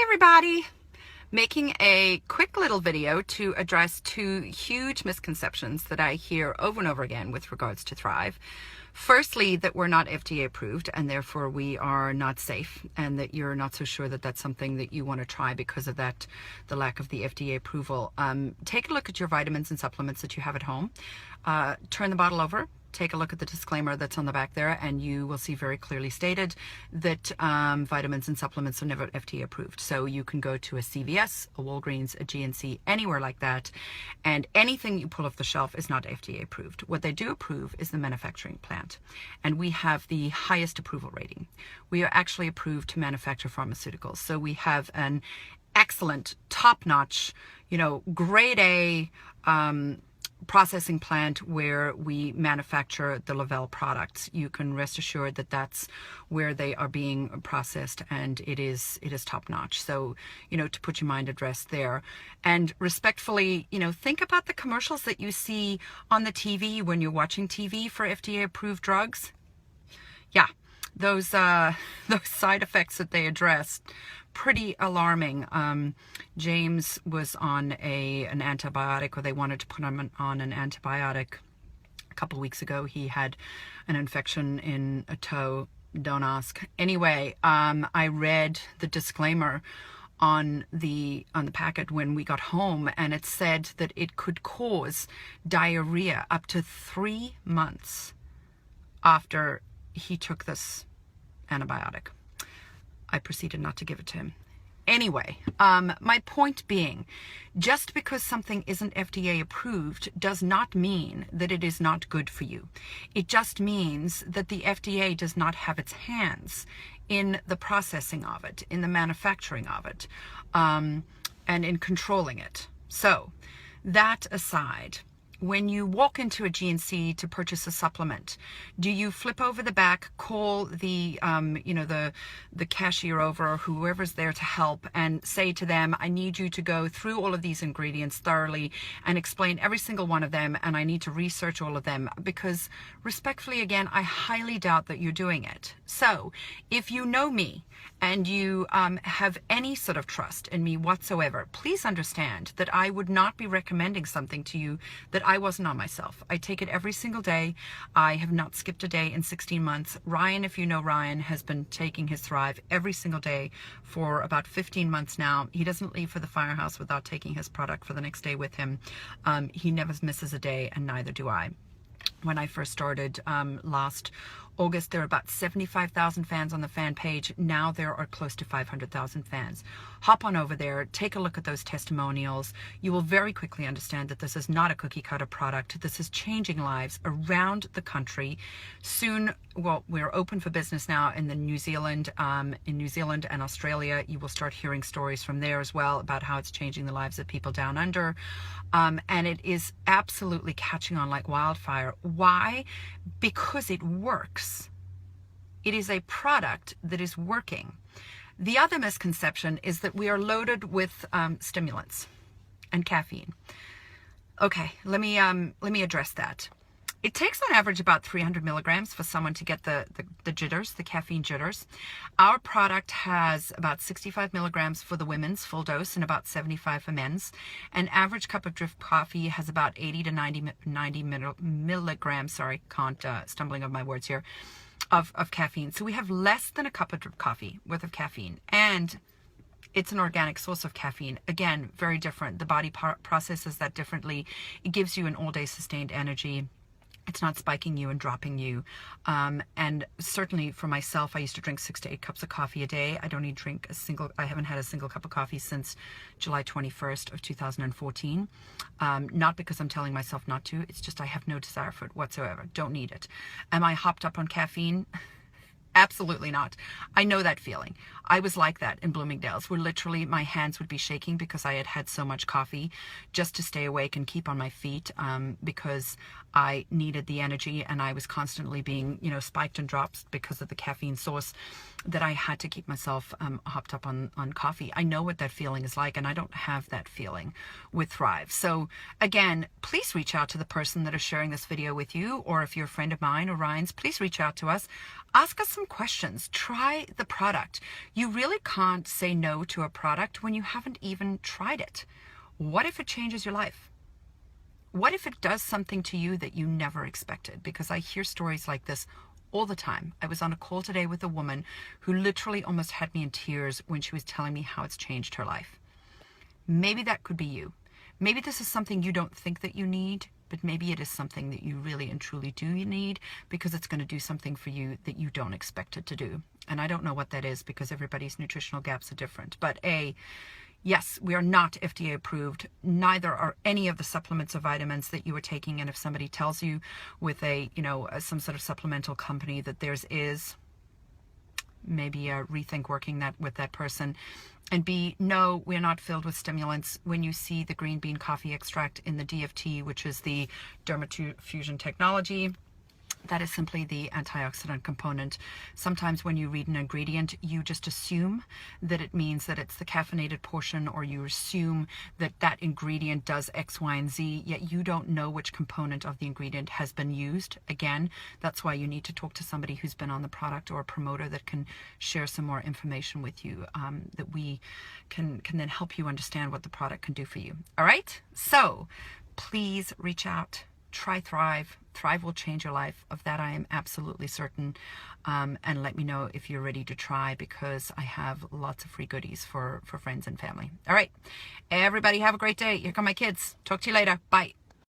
everybody! Making a quick little video to address two huge misconceptions that I hear over and over again with regards to Thrive. Firstly, that we're not FDA approved and therefore we are not safe, and that you're not so sure that that's something that you want to try because of that, the lack of the FDA approval. Take a look at your vitamins and supplements that you have at home. Turn the bottle over. Take a look at the disclaimer that's on the back there, and you will see very clearly stated that vitamins and supplements are never FDA approved. So you can go to a CVS, a Walgreens, a GNC, anywhere like that, and anything you pull off the shelf is not FDA approved. What they do approve is the manufacturing plant, and we have the highest approval rating. We are actually approved to manufacture pharmaceuticals. So we have an excellent, top-notch, grade A processing plant where we manufacture the Lavelle products. You can rest assured that that's where they are being processed, and it is top notch. So, to put your mind at rest there. And respectfully, think about the commercials that you see on the TV when you're watching TV for FDA approved drugs. Yeah, those side effects that they addressed, pretty alarming. James was on an antibiotic, or they wanted to put him on an antibiotic a couple of weeks ago. He had an infection in a toe. Don't ask. Anyway, I read the disclaimer on the packet when we got home, and it said that it could cause diarrhea up to 3 months after he took this antibiotic. I proceeded not to give it to him. Anyway, my point being, just because something isn't FDA approved does not mean that it is not good for you. It just means that the FDA does not have its hands in the processing of it, in the manufacturing of it, and in controlling it. So, that aside, when you walk into a GNC to purchase a supplement, do you flip over the back, call the cashier over, or whoever's there to help, and say to them, I need you to go through all of these ingredients thoroughly and explain every single one of them, and I need to research all of them? Because respectfully, again, I highly doubt that you're doing it. So if you know me and you have any sort of trust in me whatsoever, please understand that I would not be recommending something to you that I wasn't on myself. I take it every single day. I have not skipped a day in 16 months. Ryan, if you know Ryan, has been taking his Thrive every single day for about 15 months now. He doesn't leave for the firehouse without taking his product for the next day with him. He never misses a day, and neither do I. When I first started last August, there were about 75,000 fans on the fan page. Now there are close to 500,000 fans. Hop on over there, take a look at those testimonials. You will very quickly understand that this is not a cookie cutter product. This is changing lives around the country. Soon, well, we're open for business now in New Zealand and Australia. You will start hearing stories from there as well about how it's changing the lives of people down under. And it is absolutely catching on like wildfire. Why? Because it works. It is a product that is working. The other misconception is that we are loaded with stimulants and caffeine. Okay, let me address that. It takes on average about 300 milligrams for someone to get the jitters, the caffeine jitters. Our product has about 65 milligrams for the women's full dose and about 75 for men's. An average cup of drip coffee has about 80 to 90 milligrams, stumbling over my words here, of caffeine. So we have less than a cup of drip coffee worth of caffeine. And it's an organic source of caffeine. Again, very different. The body processes that differently. It gives you an all-day sustained energy. It's not spiking you and dropping you. And certainly for myself, I used to drink 6 to 8 cups of coffee a day. I haven't had a single cup of coffee since July 21st of 2014. Not because I'm telling myself not to. It's just I have no desire for it whatsoever. Don't need it. Am I hopped up on caffeine? Absolutely not. I know that feeling. I was like that in Bloomingdale's, where literally my hands would be shaking because I had had so much coffee just to stay awake and keep on my feet, because I needed the energy, and I was constantly being, spiked and dropped because of the caffeine source. that I had to keep myself hopped up on coffee. I know what that feeling is like, and I don't have that feeling with Thrive. So again, please reach out to the person that is sharing this video with you, or if you're a friend of mine or Ryan's, please reach out to us. Ask us some questions. Try the product. You really can't say no to a product when you haven't even tried it. What if it changes your life? What if it does something to you that you never expected? Because I hear stories like this all the time. I was on a call today with a woman who literally almost had me in tears when she was telling me how it's changed her life. Maybe that could be you. Maybe this is something you don't think that you need, but maybe it is something that you really and truly do need, because it's going to do something for you that you don't expect it to do. And I don't know what that is, because everybody's nutritional gaps are different. But yes, we are not FDA approved. Neither are any of the supplements or vitamins that you are taking. And if somebody tells you with some sort of supplemental company that theirs is, maybe rethink working that with that person. And B, no, we're not filled with stimulants. When you see the green bean coffee extract in the DFT, which is the dermatofusion technology, that is simply the antioxidant component. Sometimes when you read an ingredient, you just assume that it means that it's the caffeinated portion, or you assume that that ingredient does X, Y, and Z, yet you don't know which component of the ingredient has been used. Again, that's why you need to talk to somebody who's been on the product, or a promoter that can share some more information with you, that we can then help you understand what the product can do for you. All right? So please reach out. Try Thrive. Thrive will change your life. Of that, I am absolutely certain. And let me know if you're ready to try, because I have lots of free goodies for friends and family. All right. Everybody have a great day. Here come my kids. Talk to you later. Bye.